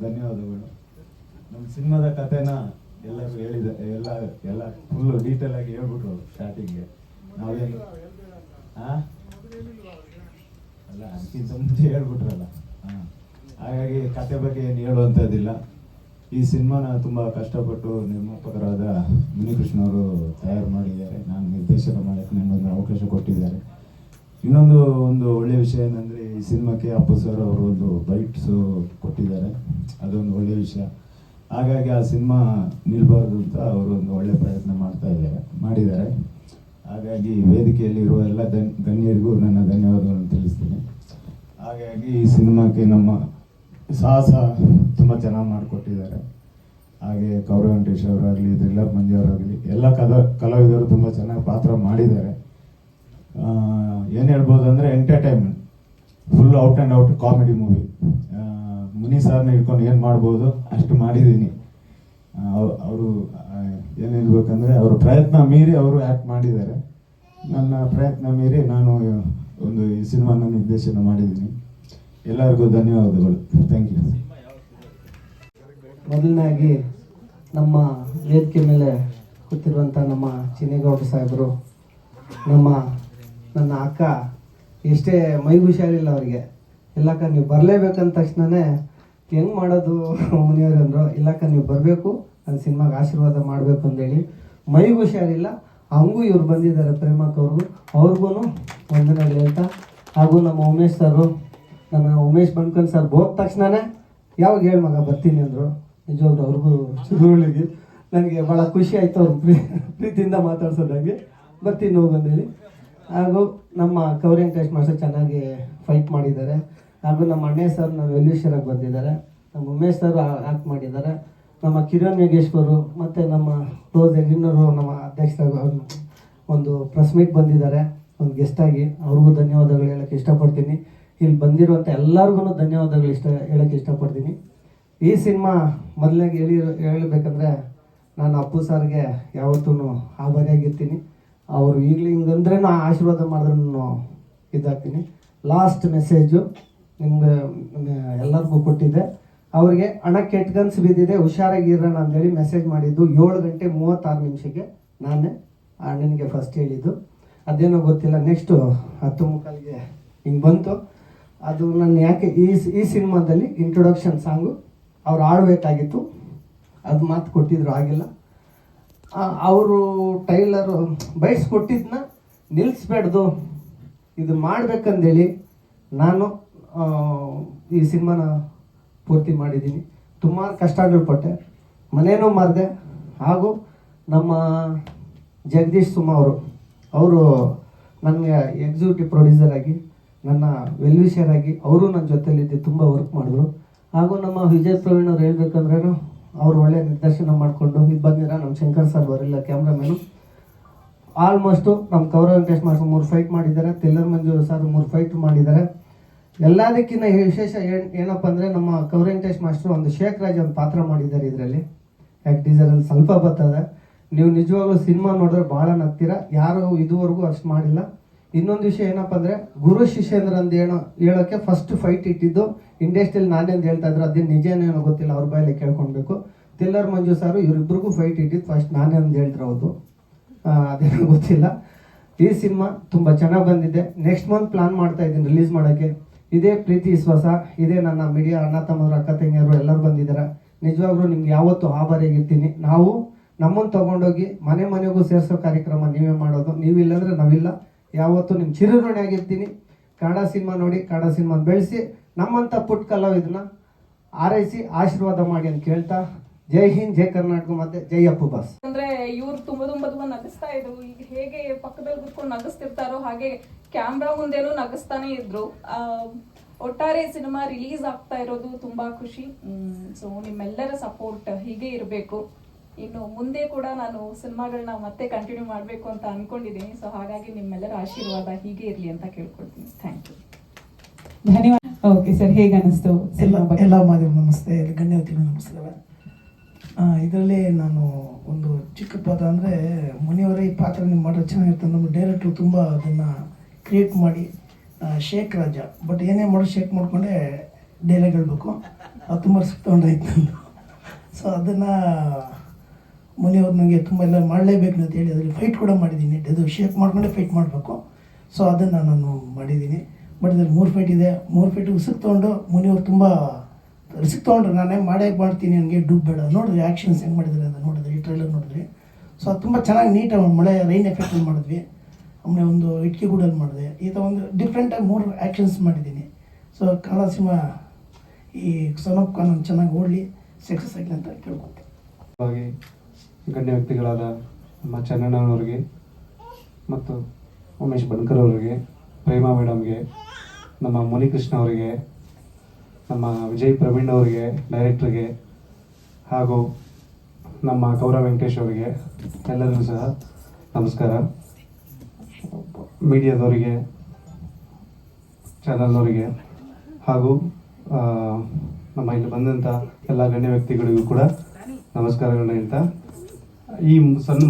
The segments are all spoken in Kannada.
ಧನ್ಯವಾದಗಳು. ನಮ್ಮ ಸಿನಿಮಾದ ಕಥೆನ ಎಲ್ಲರೂ ಹೇಳಿದ ಎಲ್ಲ ಫುಲ್ಲು ಡೀಟೇಲ್ ಆಗಿ ಹೇಳ್ಬಿಟ್ರು ಸ್ಟಾರ್ಟಿಂಗ್ಗೆ. ನಾವೇನು ಅಲ್ಲ ಅದಕ್ಕಿಂತ ಮುಂಚೆ ಹೇಳ್ಬಿಟ್ರಲ್ಲ. ಹಾಗಾಗಿ ಕತೆ ಬಗ್ಗೆ ಏನು ಹೇಳುವಂಥದ್ದಿಲ್ಲ. ಈ ಸಿನಿಮಾನ ತುಂಬ ಕಷ್ಟಪಟ್ಟು ನಿರ್ಮಾಪಕರಾದ ಮುನಿಕೃಷ್ಣ ಅವರು ತಯಾರು ಮಾಡಿದ್ದಾರೆ. ನಾನು ನಿರ್ದೇಶನ ಮಾಡೋಕ್ಕೆ ನನಗೊಂದು ಅವಕಾಶ ಕೊಟ್ಟಿದ್ದಾರೆ. ಇನ್ನೊಂದು ಒಳ್ಳೆಯ ವಿಷಯ ಏನಂದರೆ ಈ ಸಿನಿಮಾಕ್ಕೆ ಅಪ್ಪು ಸರ್ ಅವರು ಒಂದು ಬೈಟ್ಸು ಕೊಟ್ಟಿದ್ದಾರೆ. ಅದೊಂದು ಒಳ್ಳೆಯ ವಿಷಯ. ಹಾಗಾಗಿ ಆ ಸಿನಿಮಾ ನಿಲ್ಬಾರ್ದು ಅಂತ ಅವರು ಒಂದು ಒಳ್ಳೆಯ ಪ್ರಯತ್ನ ಮಾಡಿದ್ದಾರೆ. ಹಾಗಾಗಿ ವೇದಿಕೆಯಲ್ಲಿ ಇರುವ ಎಲ್ಲ ಗಣ್ಯರಿಗೂ ನನ್ನ ಧನ್ಯವಾದಗಳನ್ನು ತಿಳಿಸ್ತೀನಿ. ಹಾಗಾಗಿ ಈ ಸಿನಿಮಾಕ್ಕೆ ನಮ್ಮ ಸಾಹಸ ತುಂಬ ಚೆನ್ನಾಗಿ ಮಾಡಿಕೊಟ್ಟಿದ್ದಾರೆ. ಹಾಗೆ ಕೌರವ್ ವೆಂಕಟೇಶ್ ಅವರಾಗಲಿ, ತ್ರಿಲ್ಲರ್ ಮಂಜು ಅವರಾಗಲಿ, ಎಲ್ಲ ಕಲಾವಿದರು ತುಂಬ ಚೆನ್ನಾಗಿ ಪಾತ್ರ ಮಾಡಿದ್ದಾರೆ. ಏನು ಹೇಳ್ಬೋದು ಅಂದರೆ entertainment, full out and out comedy movie. Muni ಸರ್ನ ಇಟ್ಕೊಂಡು ಏನು ಮಾಡ್ಬೋದು ಅಷ್ಟು ಮಾಡಿದ್ದೀನಿ. ಅವರು ಏನು ಹೇಳ್ಬೇಕಂದ್ರೆ ಅವ್ರ ಪ್ರಯತ್ನ ಮೀರಿ ಅವರು ಆ್ಯಕ್ಟ್ ಮಾಡಿದ್ದಾರೆ. ನನ್ನ ಪ್ರಯತ್ನ ಮೀರಿ ನಾನು ಒಂದು ಈ ಸಿನಿಮಾನ ನಿರ್ದೇಶನ ಮಾಡಿದ್ದೀನಿ. ಎಲ್ಲರಿಗೂ ಧನ್ಯವಾದಗಳು. Thank you. ಮೊದಲನೇದಾಗಿ ನಮ್ಮ ವೇದಿಕೆ ಮೇಲೆ ಕೂತಿರುವಂಥ ನಮ್ಮ ಚಿನ್ನೇಗೌಡ ಸಾಹೇಬರು, ನನ್ನ ಅಕ್ಕ, ಎಷ್ಟೇ ಮೈ ಹುಷಾರಿಲ್ಲ ಅವರಿಗೆ, ಇಲ್ಲಕ್ಕ ನೀವು ಬರಲೇಬೇಕಂದ ತಕ್ಷಣವೇ ಹೆಂಗೆ ಮಾಡೋದು ಮುನಿಯವ್ರು ಅಂದರು. ಇಲ್ಲಕ್ಕ ನೀವು ಬರಬೇಕು, ನನ್ನ ಸಿನಿಮಾಗೆ ಆಶೀರ್ವಾದ ಮಾಡಬೇಕು ಅಂದೇಳಿ. ಮೈ ಹುಷಾರಿಲ್ಲ, ಹಂಗೂ ಇವ್ರು ಬಂದಿದ್ದಾರೆ, ಪ್ರೇಮಕ್ಕವ್ರಿಗೂ ಅವ್ರಿಗೂ ವಂದನೆಗಳು ಹೇಳ್ತಾ. ಹಾಗೂ ನಮ್ಮ ಉಮೇಶ್ ಸರು, ನಮ್ಮ ಉಮೇಶ್ ಬಂದ್ಕೊಂಡು ಸರ್ ಹೋದ ತಕ್ಷಣವೇ ಯಾವಾಗ ಹೇಳಿ ಮಗ ಬರ್ತೀನಿ ಅಂದರು. ನಿಜವಾಗ್ಲೂ ಅವ್ರಿಗೂ ಚಿರುವಳಿಗೆ ನನಗೆ ಭಾಳ ಖುಷಿ ಆಯಿತು. ಅವ್ರು ಪ್ರೀತಿಯಿಂದ ಮಾತಾಡ್ಸೋದಂಗೆ ಬರ್ತೀನಿ ಹೋಗಂದೇಳಿ. ಹಾಗೂ ನಮ್ಮ ಕೌರವ್ ವೆಂಕಟೇಶ್ ಮಾಸ್ಟರ್ ಚೆನ್ನಾಗಿ ಫೈಟ್ ಮಾಡಿದ್ದಾರೆ. ಹಾಗೂ ನಮ್ಮ ಅಣ್ಣೆ ಸರ್ ನಮ್ಮ ವೆಲ್ಯೂಷರಾಗಿ ಬಂದಿದ್ದಾರೆ. ನಮ್ಮ ಉಮೇಶ್ ಸರ್ ಆ್ಯಕ್ಟ್ ಮಾಡಿದ್ದಾರೆ. ನಮ್ಮ ಕಿರಣ್ ಯೋಗೇಶ್ವರು ಮತ್ತು ನಮ್ಮ ಕ್ಲೋಸ್ ಇನ್ನೂರು ನಮ್ಮ ಅಧ್ಯಕ್ಷರಾಗ ಒಂದು ಪ್ರೆಸ್ ಮೀಟ್ ಬಂದಿದ್ದಾರೆ ಒಂದು ಗೆಸ್ಟಾಗಿ. ಅವ್ರಿಗೂ ಧನ್ಯವಾದಗಳು ಹೇಳೋಕ್ಕೆ ಇಷ್ಟಪಡ್ತೀನಿ. ಇಲ್ಲಿ ಬಂದಿರುವಂಥ ಎಲ್ಲರಿಗೂ ಧನ್ಯವಾದಗಳು ಹೇಳೋಕ್ಕೆ ಇಷ್ಟಪಡ್ತೀನಿ. ಈ ಸಿನಿಮಾ ಮೊದಲಾಗಿ ಹೇಳಬೇಕಂದ್ರೆ ನಾನು ಅಪ್ಪು ಸರ್ಗೆ ಯಾವತ್ತೂ ಆಭಾರಿಯಾಗಿರ್ತೀನಿ. ಅವರು ಈಗಲೂ ಹಿಂಗಂದ್ರೂ ಆಶೀರ್ವಾದ ಮಾಡಿದ್ರೂ ಇದಾಗ್ತೀನಿ. ಲಾಸ್ಟ್ ಮೆಸೇಜು ನಿಮ್ಗೆ ಎಲ್ಲರಿಗೂ ಕೊಟ್ಟಿದ್ದೆ. ಅವ್ರಿಗೆ ಹಣ ಕೆಟ್ಗನ್ಸು ಬಿದ್ದಿದೆ, ಹುಷಾರಾಗಿರೋಣ ಅಂತೇಳಿ ಮೆಸೇಜ್ ಮಾಡಿದ್ದು 7:36 ನಾನೇ ಅಣ್ಣನಿಗೆ ಫಸ್ಟ್ ಹೇಳಿದ್ದು. ಅದೇನೋ ಗೊತ್ತಿಲ್ಲ, ನೆಕ್ಸ್ಟು 10:15 ಹಿಂಗೆ ಬಂತು. ಅದು ನನ್ನ ಯಾಕೆ ಈ ಸಿನಿಮಾದಲ್ಲಿ ಇಂಟ್ರೊಡಕ್ಷನ್ ಸಾಂಗು ಅವ್ರು ಆಡಬೇಕಾಗಿತ್ತು, ಅದು ಮಾತು ಕೊಟ್ಟಿದ್ರು, ಆಗಿಲ್ಲ. ಅವರು ಟೈಲರು ಬೈಟ್ಸ್ ಕೊಟ್ಟಿದ್ದನ್ನ ನಿಲ್ಲಿಸ್ಬೇಡ್ದು, ಇದು ಮಾಡಬೇಕಂದೇಳಿ ನಾನು ಈ ಸಿನಿಮಾನ ಪೂರ್ತಿ ಮಾಡಿದ್ದೀನಿ. ತುಂಬ ಕಷ್ಟಗಳು ಪಟ್ಟೆ, ಮನೇನೂ ಮಾರಿದೆ. ಹಾಗೂ ನಮ್ಮ ಜಗದೀಶ್ ಸುಮ ಅವರು ನನಗೆ ಎಕ್ಸಿಕ್ಯೂಟಿವ್ ಪ್ರೊಡ್ಯೂಸರ್ ಆಗಿ, ನನ್ನ ವೆಲ್ವಿಷರ್ ಆಗಿ ಅವರು ನನ್ನ ಜೊತೆಲಿದ್ದು ತುಂಬ ವರ್ಕ್ ಮಾಡಿದ್ರು. ಹಾಗೂ ನಮ್ಮ ವಿಜಯ್ ಪ್ರವೀಣ್ ಅವ್ರು ಹೇಳ್ಬೇಕಂದ್ರೂ ಅವ್ರು ಒಳ್ಳೆ ನಿರ್ದೇಶನ ಮಾಡಿಕೊಂಡು ಇದು ಬಂದಿರ. ನಮ್ಮ ಶಂಕರ್ ಸರ್ ಬರಲಿಲ್ಲ, ಕ್ಯಾಮ್ರಾಮ್ಯಾನು. ಆಲ್ಮೋಸ್ಟು ನಮ್ಮ ಕೌರವ್ ವೆಂಕಟೇಶ್ ಮಾಸ್ಟರ್ 3 ಫೈಟ್ ಮಾಡಿದ್ದಾರೆ, ತ್ರಿಲ್ಲರ್ ಮಂಜು ಸರ್ 3 ಫೈಟ್ ಮಾಡಿದ್ದಾರೆ. ಎಲ್ಲದಕ್ಕಿಂತ ವಿಶೇಷ ಏನಪ್ಪ ಅಂದರೆ ನಮ್ಮ ಕೌರವ್ ವೆಂಕಟೇಶ್ ಮಾಸ್ಟರು ಒಂದು ಶೇಖ್ ರಾಜ್ ಒಂದು ಪಾತ್ರ ಮಾಡಿದ್ದಾರೆ ಇದರಲ್ಲಿ. ಟೀಸರಲ್ಲಿ ಸ್ವಲ್ಪ ಬರ್ತದೆ. ನೀವು ನಿಜವಾಗ್ಲೂ ಸಿನಿಮಾ ನೋಡಿದ್ರೆ ಭಾಳ ನಗ್ತೀರಾ. ಯಾರು ಇದುವರೆಗೂ ಅಷ್ಟು ಮಾಡಿಲ್ಲ. ಇನ್ನೊಂದು ವಿಷಯ ಏನಪ್ಪ ಅಂದರೆ ಗುರು ಶಿಷ್ಯೇಂದ್ರ ಅಂತ ಹೇಳೋಕ್ಕೆ ಫಸ್ಟ್ ಫೈಟ್ ಇಟ್ಟಿದ್ದು ಇಂಡಸ್ಟ್ರಿಯಲ್ಲಿ ನಾನೇ ಅಂತ ಹೇಳ್ತಾ ಇದ್ರು. ಅದೇನು ನಿಜನೇನೋ ಗೊತ್ತಿಲ್ಲ, ಅವ್ರ ಬಾಯಲ್ಲಿ ಕೇಳ್ಕೊಳ್ಬೇಕು. ತ್ರಿಲ್ಲರ್ ಮಂಜು ಸಾರು ಇವರಿಬ್ಬರಿಗೂ ಫೈಟ್ ಇಟ್ಟಿದ್ದು ಫಸ್ಟ್ ನಾನೇ ಅಂತ ಹೇಳ್ತಾರೆ. ಹೌದು, ಅದೇನೋ ಗೊತ್ತಿಲ್ಲ. ಈ ಸಿನಿಮಾ ತುಂಬ ಚೆನ್ನಾಗಿ ಬಂದಿದೆ. ನೆಕ್ಸ್ಟ್ ಮಂತ್ ಪ್ಲಾನ್ ಮಾಡ್ತಾ ಇದ್ದೀನಿ ರಿಲೀಸ್ ಮಾಡೋಕ್ಕೆ. ಇದೇ ಪ್ರೀತಿ ವಿಶ್ವಾಸ, ಇದೇ ನನ್ನ ಮೀಡಿಯಾ ಅಣ್ಣ ತಮ್ಮರು, ಅಕ್ಕ ತಂಗಿಯರು ಎಲ್ಲರೂ ಬಂದಿದ್ದಾರೆ. ನಿಜವಾಗ್ಲೂ ನಿಮ್ಗೆ ಯಾವತ್ತೂ ಆಭಾರಿಯಾಗಿರ್ತೀನಿ. ನಾವು ನಮ್ಮನ್ನು ತೊಗೊಂಡೋಗಿ ಮನೆಗೂ ಸೇರಿಸೋ ಕಾರ್ಯಕ್ರಮ ನೀವೇ ಮಾಡೋದು. ನೀವಿಲ್ಲಾಂದರೆ ನಾವಿಲ್ಲ. ಯಾವತ್ತೂ ನಿಮ್ಮ ಚಿರಋಣಿ ಆಗಿರ್ತೀನಿ. ಕನ್ನಡ ಸಿನಿಮಾ ನೋಡಿ, ಕನ್ನಡ ಸಿನಿಮಾ ಬೆಳೆಸಿ, ನಮ್ಮಂಥ ಪುಟ್ಟ ಕಲಾವಿದನ್ನ ಆರೈಸಿ ಆಶೀರ್ವಾದ ಮಾಡಿ ಅಂತ ಕೇಳ್ತಾ, ಜೈ ಹಿಂದ್, ಜೈ ಕರ್ನಾಟಕ, ಮತ್ತೆ ಜೈ ಅಪ್ಪು ಬಾಸ್. ಅಂದ್ರೆ ಇವ್ರು ತುಂಬಾ ನಗಿಸ್ತಾ ಇದ್ರು. ಈಗ ಹೇಗೆ ಪಕ್ಕದಲ್ಲಿ ಕುತ್ಕೊಂಡು ನಗಿಸ್ತಿರ್ತಾರೋ ಹಾಗೆ ಕ್ಯಾಮ್ರಾ ಮುಂದೆನೂ ನಗಿಸ್ತಾನೆ ಇದ್ರು. ಒಟ್ಟಾರೆ ಸಿನಿಮಾ ರಿಲೀಸ್ ಆಗ್ತಾ ಇರೋದು ತುಂಬಾ ಖುಷಿ. ಸೊ ನಿಮ್ಮೆಲ್ಲರ ಸಪೋರ್ಟ್ ಹೀಗೆ ಇರಬೇಕು. ಇನ್ನು ಮುಂದೆ ಕೂಡ ನಾನು ಸಿನಿಮಾಗಳನ್ನ ಮತ್ತೆ ಕಂಟಿನ್ಯೂ ಮಾಡಬೇಕು ಅಂತ ಅನ್ಕೊಂಡಿದ್ದೀನಿ. ಸೊ ಹಾಗಾಗಿ ನಿಮ್ಮೆಲ್ಲರ ಆಶೀರ್ವಾದ ಹೀಗೆ ಇರಲಿ ಅಂತ ಕೇಳ್ಕೊಳ್ತೀನಿ. ಥ್ಯಾಂಕ್ ಯು, ಧನ್ಯವಾದ. ಓಕೆ ಸರ್, ಹೇಗೆ ಅನಿಸ್ತು? ಎಲ್ಲ ಮಾಧ್ಯಮ ನಮಸ್ತೆ, ಗಣ್ಯತಿಗಳು ನಮಸ್ಕಾರ. ಇದರಲ್ಲಿ ನಾನು ಒಂದು ಚಿಕ್ಕ ಪಾತ್ರ ಅಂದರೆ ಮುನಿಯವರ ಈ ಪಾತ್ರ ನೀವು ಮಾಡೋದು ಚೆನ್ನಾಗಿರ್ತದೆ. ನಮ್ಮ ಡೈರೆಕ್ಟ್ರು ತುಂಬ ಅದನ್ನು ಕ್ರಿಯೇಟ್ ಮಾಡಿ ಶೇಕ್ ರಾಜ, ಬಟ್ ಏನೇ ಮಾಡೋ ಶೇಕ್ ಮಾಡಿಕೊಂಡೆ ಡೈಲಾಗ್ ಹೇಳ್ಬೇಕು. ಅದು ತುಂಬ ರಿಸ್ಕ್ ತೊಗೊಂಡಾಯ್ತು ನಂದು. ಸೊ ಅದನ್ನು ಮುನಿಯವ್ರು ನನಗೆ ತುಂಬ ಎಲ್ಲ ಮಾಡಲೇಬೇಕು ಅಂತ ಹೇಳಿ ಅದರಲ್ಲಿ ಫೈಟ್ ಕೂಡ ಮಾಡಿದ್ದೀನಿ. ಅದು ಶೇಪ್ ಮಾಡ್ಕೊಂಡೆ ಫೈಟ್ ಮಾಡಬೇಕು. ಸೊ ಅದನ್ನು ನಾನು ಮಾಡಿದ್ದೀನಿ. ಬಟ್ ಇದ್ರಲ್ಲಿ 3 ಫೈಟ್ ಇದೆ. 3 ಫೈಟ್ ರಿಸ್ಕ್ ತೊಗೊಂಡು ಮುನಿಯವ್ರು ತುಂಬ ರಿಸ್ಕ್ ತೊಗೊಂಡ್ರು. ನಾನೇ ಮಾಡೇ ಮಾಡ್ತೀನಿ, ನನಗೆ ಡುಬ್ ಬೇಡ. ನೋಡಿದ್ರಿ ಆ್ಯಕ್ಷನ್ಸ್ ಹೆಂಗೆ ಮಾಡಿದ್ದಾರೆ ಅಂತ ನೋಡಿದ್ರಿ, ಈ ಟ್ರೈಲರ್ ನೋಡಿದ್ರಿ. ಸೊ ಅದು ತುಂಬ ಚೆನ್ನಾಗಿ ನೀಟಾಗಿ ಮಳೆ ರೈನ್ ಎಫೆಕ್ಟಲ್ಲಿ ಮಾಡಿದ್ವಿ. ಆಮೇಲೆ ಒಂದು ಇಟ್ಕೆ ಗೂಡಲ್ಲಿ ಮಾಡಿದೆ. ಈ ಥರ ಒಂದು ಡಿಫ್ರೆಂಟಾಗಿ 3 ಆ್ಯಕ್ಷನ್ಸ್ ಮಾಡಿದ್ದೀನಿ. ಸೊ ಕನ್ನಡ ಸಿನಿಮಾ ಈ ಸನ್ ಆಫ್ ಖಾನ್ ಚೆನ್ನಾಗಿ ಓಡಲಿ, ಸಕ್ಸಸ್ ಆಗಲಿ ಅಂತ ಕೇಳ್ಕೊತೀನಿ. ಹಾಗೆ ಗಣ್ಯ ವ್ಯಕ್ತಿಗಳಾದ ನಮ್ಮ ಚನ್ನಣ್ಣನವರಿಗೆ ಮತ್ತು ಉಮೇಶ್ ಬನ್ಕರ್ ಅವರಿಗೆ, ಪ್ರೇಮಾ ಮೇಡಮ್ಗೆ, ನಮ್ಮ ಮುನಿಕೃಷ್ಣ ಅವರಿಗೆ, ನಮ್ಮ ವಿಜಯ್ ಪ್ರವೀಣ್ ಅವರಿಗೆ ಡೈರೆಕ್ಟ್ರಿಗೆ, ಹಾಗೂ ನಮ್ಮ ಗೌರವ್ ವೆಂಕಟೇಶ್ ಅವರಿಗೆ ಎಲ್ಲರಿಗೂ ಸಹ ನಮಸ್ಕಾರ. ಮೀಡಿಯಾದವರಿಗೆ, ಚಾನಲ್ನವರಿಗೆ ಹಾಗೂ ನಮ್ಮ ಇಲ್ಲಿ ಬಂದಂಥ ಎಲ್ಲ ಗಣ್ಯ ವ್ಯಕ್ತಿಗಳಿಗೂ ಕೂಡ ನಮಸ್ಕಾರಗಳನ್ನ ಹೇಳ್ತಾ, ಈ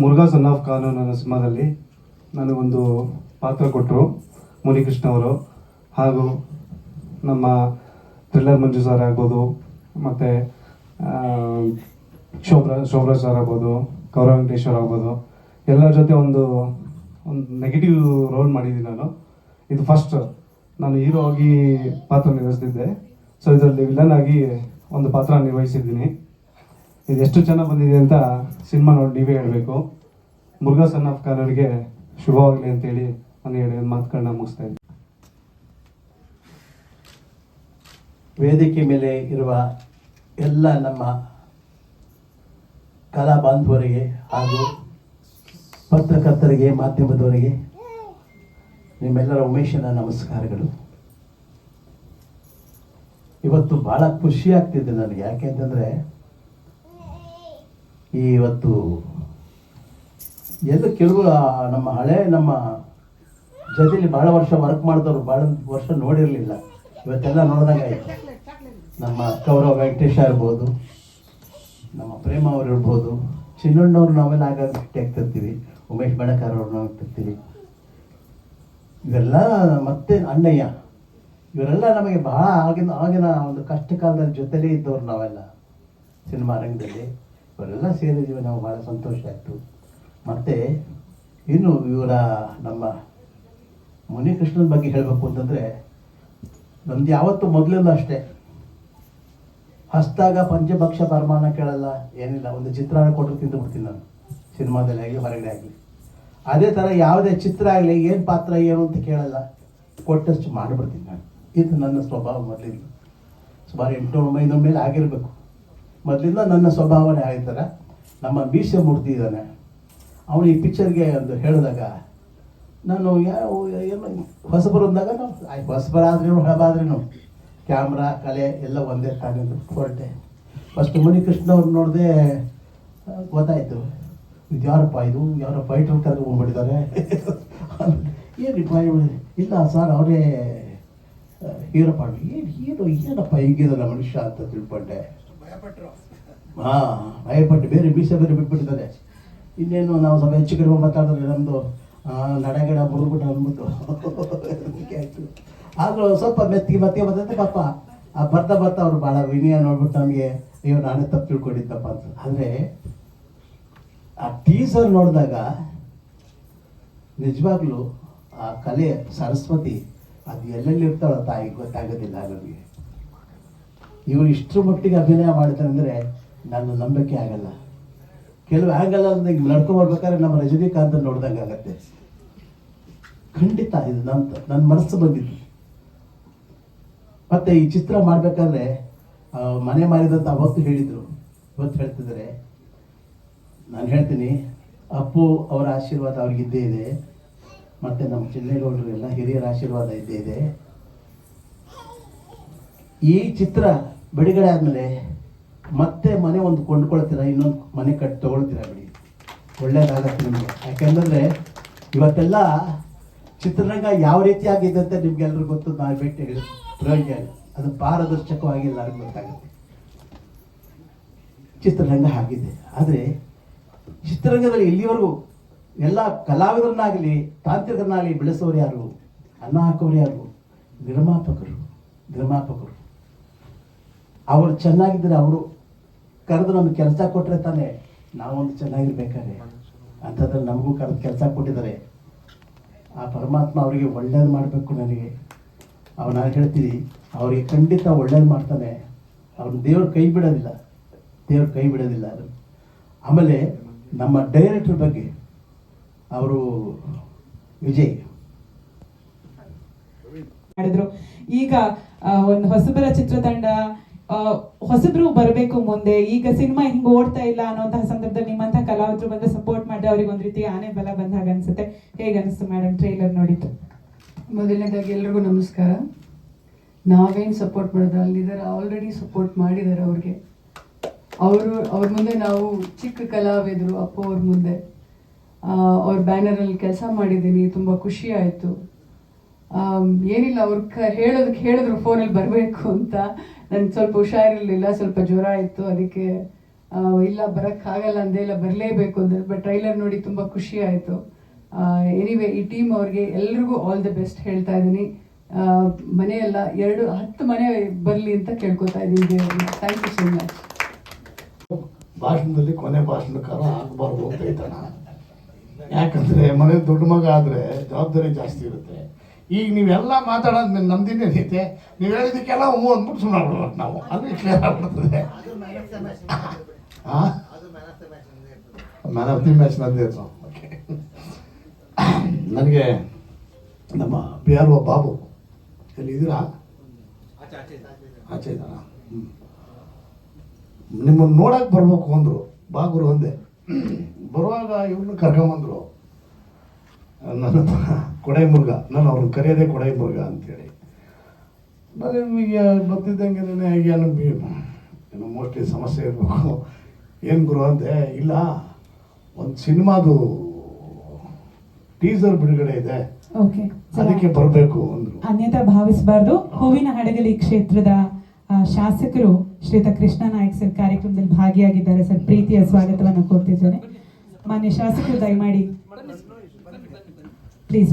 ಮುರುಘಾ ಸನ್ ಆಫ್ ಖಾನ್ ನನ್ನ ಸಿನಿಮಾದಲ್ಲಿ ನನಗೊಂದು ಪಾತ್ರ ಕೊಟ್ಟರು ಮುನಿಕೃಷ್ಣ ಅವರು. ಹಾಗೂ ನಮ್ಮ ಥ್ರಿಲ್ಲರ್ ಮಂಜು ಸರ್ ಆಗ್ಬೋದು, ಮತ್ತು ಶೋಭ್ರಾ ಸರ್ ಆಗ್ಬೋದು, ಗೌರವ್ ವೆಂಕಟೇಶ್ವರ್ ಆಗ್ಬೋದು, ಎಲ್ಲರ ಜೊತೆ ಒಂದು ನೆಗೆಟಿವ್ ರೋಲ್ ಮಾಡಿದ್ದೀನಿ ನಾನು. ಇದು ಫಸ್ಟ್ ನಾನು ಹೀರೋ ಆಗಿ ಪಾತ್ರ ನಿರ್ವಹಿಸ್ತಿದ್ದೆ. ಸೊ ಇದರಲ್ಲಿ ವಿಲನ್ ಆಗಿ ಒಂದು ಪಾತ್ರ ನಿರ್ವಹಿಸಿದ್ದೀನಿ. ಇದು ಎಷ್ಟು ಚೆನ್ನಾಗಿ ಬಂದಿದೆ ಅಂತ ಸಿನಿಮಾ ನೋಡಿ ನೀವೇ ಹೇಳಬೇಕು. ಮುರುಘಾ ಸನ್ ಆಫ್ ಖಾನ್ ಅವರಿಗೆ ಶುಭವಾಗಲಿ ಅಂತೇಳಿ ನಾನು ಹೇಳಿ ಮಾತುಗಳನ್ನ ಮುಗಿಸ್ತಾ ಇದ್ದೀನಿ. ವೇದಿಕೆ ಮೇಲೆ ಇರುವ ಎಲ್ಲ ನಮ್ಮ ಕಲಾ ಬಾಂಧವರಿಗೆ ಹಾಗೂ ಪತ್ರಕರ್ತರಿಗೆ, ಮಾಧ್ಯಮದವರಿಗೆ ನಿಮ್ಮೆಲ್ಲರ ಉಮೇಶನ ನಮಸ್ಕಾರಗಳು. ಇವತ್ತು ಭಾಳ ಖುಷಿ ಆಗ್ತಿದೆ ನನಗೆ. ಯಾಕೆಂತಂದರೆ ಇವತ್ತು ಎಲ್ಲ ಕೆಲವು ನಮ್ಮ ಜೊತೆಲಿ ಭಾಳ ವರ್ಷ ವರ್ಕ್ ಮಾಡಿದವರು ಭಾಳ ವರ್ಷ ನೋಡಿರಲಿಲ್ಲ. ಇವತ್ತೆಲ್ಲ ನೋಡಿದಾಗ ಆಯಿತು. ನಮ್ಮ ಗೌರವ್ ವೆಂಕಟೇಶ ಇರ್ಬೋದು, ನಮ್ಮ ಪ್ರೇಮ ಅವ್ರು ಇರ್ಬೋದು, ಚಿನ್ನಣ್ಣವ್ರು ನಾವೆಲ್ಲ ಆಗಾಗ ಭೇಟಿ ಆಗ್ತಿರ್ತೀವಿ, ಉಮೇಶ್ ಬಣಕಾರ್ ಅವ್ರು ನಾವು ಆಗ್ತಿರ್ತೀವಿ. ಇವೆಲ್ಲ ಮತ್ತೆ ಅಣ್ಣಯ್ಯ, ಇವರೆಲ್ಲ ನಮಗೆ ಬಹಳ ಆಗಿನ ಒಂದು ಕಷ್ಟ ಕಾಲದಲ್ಲಿ ಜೊತೆಲೇ ಇದ್ದವ್ರು ನಾವೆಲ್ಲ ಸಿನಿಮಾ ರಂಗದಲ್ಲಿ. ಇವರೆಲ್ಲ ಸೇರಿದ್ದೀವಿ, ನಾವು ಭಾಳ ಸಂತೋಷ ಆಯಿತು. ಮತ್ತು ಇನ್ನು ಇವರ ನಮ್ಮ ಮುನಿಕೃಷ್ಣನ ಬಗ್ಗೆ ಹೇಳಬೇಕು ಅಂತಂದರೆ, ನಮ್ದು ಯಾವತ್ತೂ ಮೊದಲೆಲ್ಲ ಅಷ್ಟೇ, ಹಸ್ದಾಗ ಪಂಚಭಕ್ಷ ಪರಮಾನ ಕೇಳಲ್ಲ, ಏನಿಲ್ಲ. ಒಂದು ಚಿತ್ರಾನ್ನ ಕೊಟ್ಟರು ತಿಂದು ಬಿಡ್ತೀನಿ ನಾನು, ಸಿನಿಮಾದಲ್ಲಿ ಆಗಲಿ ಹೊರಗಡೆ ಆಗಲಿ. ಅದೇ ಥರ ಯಾವುದೇ ಚಿತ್ರ ಆಗಲಿ, ಏನು ಪಾತ್ರ ಏನು ಅಂತ ಕೇಳಲ್ಲ, ಕೊಟ್ಟಷ್ಟು ಮಾಡಿಬಿಡ್ತೀನಿ ನಾನು. ಇದು ನನ್ನ ಸ್ವಭಾವ ಮೊದಲಿಂದ. ಸುಮಾರು 800-900 ಮೇಲೆ ಆಗಿರಬೇಕು. ಮೊದಲಿಂದ ನನ್ನ ಸ್ವಭಾವನೇ ಆಗಿರ್ತಾರೆ. ನಮ್ಮ ಮೀಸೆ ಮೂರ್ತಿ ಇದ್ದಾನೆ, ಅವನು ಈ ಪಿಕ್ಚರ್ಗೆ ಒಂದು ಹೇಳಿದಾಗ ನಾನು ಏನು ಹೊಸಬರು ಅಂದಾಗ ನಾವು ಹೊಸಬರಾದ್ರೂ ಹಳಬಾದ್ರೂ ಕ್ಯಾಮ್ರಾ ಕಲೆ ಎಲ್ಲ ಒಂದೇ ತಾನೇ ಹೊರಟೆ. ಫಸ್ಟ್ ಮುನಿಕೃಷ್ಣ ಅವ್ರು ನೋಡಿದೆ, ಗೊತ್ತಾಯಿತು ಇದು ಯಾರೋ ಫೈಟರ್ ಕರ್ಕೊಂಡ್ಬಿಟ್ಟಿದ್ದಾರೆ. ಏನು ಇಲ್ಲ ಸರ್, ಅವರೇ ಹೀರೋ ಪಾಡು. ಏನಪ್ಪ ಹೀಗಿದಲ್ಲ ಮನುಷ್ಯ ಅಂತ ತಿಳ್ಕೊಂಡೆ. ಭಯಪಟ್ಟು ಬೇರೆ ಬೇರೆ ಬಿಟ್ಬಿಟ್ಟಿದ್ದಾರೆ. ಇನ್ನೇನು ನಾವು ಸ್ವಲ್ಪ ಹೆಚ್ಚು ಕಡಿಮೆ ಮಾತಾಡಿದ್ರೆ ನಮ್ಮದು ನಡೆಗಡ ಮುರುಗುಟ ಅಂದ್ಬಿಟ್ಟು ಆಯಿತು. ಆದರೂ ಸ್ವಲ್ಪ ಮೆತ್ತಿಗೆ ಬರ್ತಂತೆ ಪಾಪ. ಬರ್ತಾ ಅವ್ರು ಭಾಳ ವಿನಯ ನೋಡ್ಬಿಟ್ಟು ನಮಗೆ ಅಯ್ಯೋ ನಾನೇ ತಪ್ಪು ತಿಳ್ಕೊಂಡಿದ್ದಪ್ಪ ಅಂತ. ಅಂದರೆ ಆ ಟೀಸರ್ ನೋಡಿದಾಗ ನಿಜವಾಗ್ಲೂ ಆ ಕಲೆ ಸರಸ್ವತಿ ಅದು ಎಲ್ಲೆಲ್ಲಿ ಇರ್ತಾಳೋ ತಾಯಿ ಗೊತ್ತಾಗೋದಿಲ್ಲ ನನಗೆ. ಇವರು ಇಷ್ಟರ ಮಟ್ಟಿಗೆ ಅಭಿನಯ ಮಾಡ್ತಾರೆ ಅಂದರೆ ನನ್ನ ನಂಬಿಕೆ ಆಗಲ್ಲ. ಕೆಲವು ಆ್ಯಂಗಲ್ ಹಿಂಗೆ ನಡ್ಕೊಂಡ್ಬರ್ಬೇಕಾದ್ರೆ ನಮ್ಮ ರಜನಿಕಾಂತ್ ನೋಡ್ದಂಗೆ ಆಗತ್ತೆ. ಖಂಡಿತ ಇದು ನನ್ನ ಮನಸ್ಸು ಬಂದಿತ್ತು. ಮತ್ತು ಈ ಚಿತ್ರ ಮಾಡಬೇಕಾದ್ರೆ ಮನೆ ಮಾರಿದಂತ ಅವತ್ತು ಹೇಳಿದರು, ಇವತ್ತು ಹೇಳ್ತಿದ್ದಾರೆ. ನಾನು ಹೇಳ್ತೀನಿ, ಅಪ್ಪು ಅವರ ಆಶೀರ್ವಾದ ಅವ್ರಿಗಿದ್ದೇ ಇದೆ, ಮತ್ತು ನಮ್ಮ ಚಿನ್ನೇಗೌಡರು ಎಲ್ಲ ಹಿರಿಯರ ಆಶೀರ್ವಾದ ಇದ್ದೇ ಇದೆ. ಈ ಚಿತ್ರ ಬಿಡುಗಡೆ ಆದಮೇಲೆ ಮತ್ತೆ ಮನೆ ಒಂದು ಕೊಂಡ್ಕೊಳ್ತೀರಾ, ಇನ್ನೊಂದು ಮನೆ ಕಟ್ಟಿ ತೊಗೊಳ್ತೀರಾ ಬಿಡಿ, ಒಳ್ಳೇದಾಗತ್ತೆ ನಿಮಗೆ. ಯಾಕೆಂದರೆ ಇವತ್ತೆಲ್ಲ ಚಿತ್ರರಂಗ ಯಾವ ರೀತಿ ಆಗಿದೆ ಅಂತ ನಿಮ್ಗೆಲ್ರಿಗೂ ಗೊತ್ತು. ನಾವು ಭೇಟಿ ಪ್ರಯೋಜನ ಅದು ಪಾರದರ್ಶಕವಾಗಿ ಎಲ್ಲರಿಗೂ ಗೊತ್ತಾಗುತ್ತೆ. ಚಿತ್ರರಂಗ ಆಗಿದೆ. ಆದರೆ ಚಿತ್ರರಂಗದಲ್ಲಿ ಇಲ್ಲಿವರೆಗೂ ಎಲ್ಲ ಕಲಾವಿದರನ್ನಾಗಲಿ ತಾಂತ್ರಿಕರನ್ನಾಗಲಿ ಬೆಳೆಸೋರು ಯಾರು, ಅನ್ನ ಹಾಕೋರು ಯಾರು? ನಿರ್ಮಾಪಕರು. ಅವರು ಚೆನ್ನಾಗಿದ್ದರೆ ಅವರು ಕರೆದು ನಮಗೆ ಕೆಲಸ ಕೊಟ್ಟರೆ ತಾನೇ ನಾವೊಂದು ಚೆನ್ನಾಗಿರ್ಬೇಕಾದ್ರೆ ಅಂಥದ್ರಲ್ಲಿ ನಮಗೂ ಕರೆದು ಕೆಲಸ ಕೊಟ್ಟಿದ್ದಾರೆ. ಆ ಪರಮಾತ್ಮ ಅವರಿಗೆ ಒಳ್ಳೇದು ಮಾಡಬೇಕು. ನನಗೆ ನಾನು ಹೇಳ್ತೀನಿ, ಅವರಿಗೆ ಖಂಡಿತ ಒಳ್ಳೇದು ಮಾಡ್ತಾನೆ. ಅವ್ರನ್ನ ದೇವ್ರ ಕೈ ಬಿಡೋದಿಲ್ಲ, ದೇವ್ರ ಕೈ ಬಿಡೋದಿಲ್ಲ. ಅದು ಆಮೇಲೆ ನಮ್ಮ ಡೈರೆಕ್ಟರ್ ಬಗ್ಗೆ ಅವರು ವಿಜಯ್ ಮಾಡಿದ್ರು. ಈಗ ಒಂದು ಹೊಸಬರ ಚಿತ್ರತಂಡ, ಹೊಸಬ್ರು ಬರಬೇಕು ಮುಂದೆ. ಈಗ ಸಿನಿಮಾ ಹಿಂಗ್ ಓಡ್ತಾ ಇಲ್ಲ ಅನ್ನೋಂತಹ ಸಂದರ್ಭದಲ್ಲಿ ನಿಮ್ಮಂತಹ ಕಲಾವಿದರು ಬಂದು ಸಪೋರ್ಟ್ ಮಾಡಿದ್ರೆ ಅವ್ರಿಗೆ ಒಂದ್ ರೀತಿ ಆನೆ ಬಲ ಬಂದ ಹಾಗೆ ಅನ್ಸುತ್ತೆ. ಹೇಗೆ ಅನಿಸ್ತು ಮೇಡಮ್ ಟ್ರೈಲರ್ ನೋಡಿದ್ದು? ಮೊದಲನೇದಾಗಿ ಎಲ್ರಿಗೂ ನಮಸ್ಕಾರ. ನಾವೇನು ಸಪೋರ್ಟ್ ಮಾಡಿದ್ರೆ ಅಲ್ಲಿದ್ದಾರೆ, ಆಲ್ರೆಡಿ ಸಪೋರ್ಟ್ ಮಾಡಿದ್ದಾರೆ ಅವ್ರಿಗೆ. ಅವ್ರ ಮುಂದೆ ನಾವು ಚಿಕ್ಕ ಕಲಾವಿದರು, ಅಪ್ಪ ಅವ್ರ ಮುಂದೆ ಅವ್ರ ಬ್ಯಾನರಲ್ಲಿ ಕೆಲಸ ಮಾಡಿದ್ದೀನಿ. ತುಂಬ ಖುಷಿ ಆಯಿತು. ಏನಿಲ್ಲ, ಅವ್ರು ಹೇಳಿದ್ರು ಫೋನಲ್ಲಿ ಬರಬೇಕು ಅಂತ. ನನಗೆ ಸ್ವಲ್ಪ ಹುಷಾರಿರಲಿಲ್ಲ, ಸ್ವಲ್ಪ ಜ್ವರ ಇತ್ತು, ಅದಕ್ಕೆ ಇಲ್ಲ ಬರೋಕ್ಕಾಗಲ್ಲ ಅಂದೆ, ಇಲ್ಲ ಬರಲೇಬೇಕು ಅಂದೆ. ಬಟ್ ಟ್ರೈಲರ್ ನೋಡಿ ತುಂಬ ಖುಷಿ ಆಯಿತು. ಎನಿವೆ ಈ ಟೀಮ್ ಅವ್ರಿಗೆ ಎಲ್ರಿಗೂ ಆಲ್ ದಿ ಬೆಸ್ಟ್ ಹೇಳ್ತಾ ಇದ್ದೀನಿ. ಮನೆಯೆಲ್ಲ 10 ಮನೆ ಬರಲಿ ಅಂತ ಕೇಳ್ಕೊತಾ ಇದ್ದೀನಿ ದೇವ್ರನ್ನ. Thank you so much. ಭಾಷಣದಲ್ಲಿ ಕೊನೆ ಭಾಷಣಕಾರ ಆಗಬಾರ್ದು ಅಂತ ಇದ್ದಾನ. ಯಾಕಂದರೆ ಮನೆ ದೊಡ್ಡ ಮಗ ಆದರೆ ಜವಾಬ್ದಾರಿ ಜಾಸ್ತಿ ಇರುತ್ತೆ. ಈಗ ನೀವೆಲ್ಲ ಮಾತಾಡೋದ್ಮೇಲೆ ನಮ್ದೇನೈತೆ, ನೀವು ಹೇಳಿದ್ದಕ್ಕೆಲ್ಲ ಹ್ಞೂ ಅಂದ್ಬಿಟ್ಟು ಸುಮ್ಮನೆ ಆಗ್ಬಿಡ್ಬೇಕು ನಾವು. ಅಲ್ಲಿ ಕ್ಲಿಯರ್ ಆಗ್ಬಿಡ್ತದೆ. ಹಾಂ, ಮ್ಯಾನ್ ಆಫ್ ದಿ ಮ್ಯಾಚ್ ನಂದೇ. ಓಕೆ, ನನಗೆ ನಮ್ಮ PRO ಬಾಬು ಎಲ್ಲಿದ್ದೀರಾ? ಆಚೆ ಇದ್ದಾನ. ನಿಮ್ಮನ್ನು ನೋಡಕ್ಕೆ ಬರ್ಬೇಕು ಅಂದರು, ಬಾಗುರು ಅಂದೆ. ಬರುವಾಗ ಇವ್ರನ್ನ ಕರ್ಕೊಂಬಂದರು. ನನ್ನ ಕೊಡೈ ಮುರುಘ, ನಾನು ಅವ್ರನ್ನ ಕರೆಯೋದೇ ಕೊಡೈ ಮುರುಘ ಅಂತೇಳಿ. ನನಗೆ ಬರ್ತಿದ್ದಂಗೆ ಏನೋ ಮೋಸ್ಟ್ಲಿ ಸಮಸ್ಯೆ ಇರಬೇಕು. ಏನು ಗುರು ಅಂದೆ. ಇಲ್ಲ, ಒಂದು ಸಿನಿಮಾದು ಟೀಸರ್ ಬಿಡುಗಡೆ ಇದೆ, ಓಕೆ, ಅದಕ್ಕೆ ಬರಬೇಕು ಅಂದರು. ಅನ್ಯತಾ ಭಾವಿಸಬಾರ್ದು. ಹೂವಿನ ಹಡಗಲಿ ಕ್ಷೇತ್ರದ ಶಾಸಕರು ಶ್ರೀಯುತ ಕೃಷ್ಣ ನಾಯಕ್ ಸರ್ ಕಾರ್ಯಕ್ರಮದಲ್ಲಿ ಭಾಗಿಯಾಗಿದ್ದಾರೆ. ಸರ್, ಪ್ರೀತಿಯ ಸ್ವಾಗತವನ್ನು ಕೋರ್ತಿದ್ದೇನೆ. ಮಾನ್ಯ ಶಾಸಕರು ದಯಮಾಡಿ ಪ್ಲೀಸ್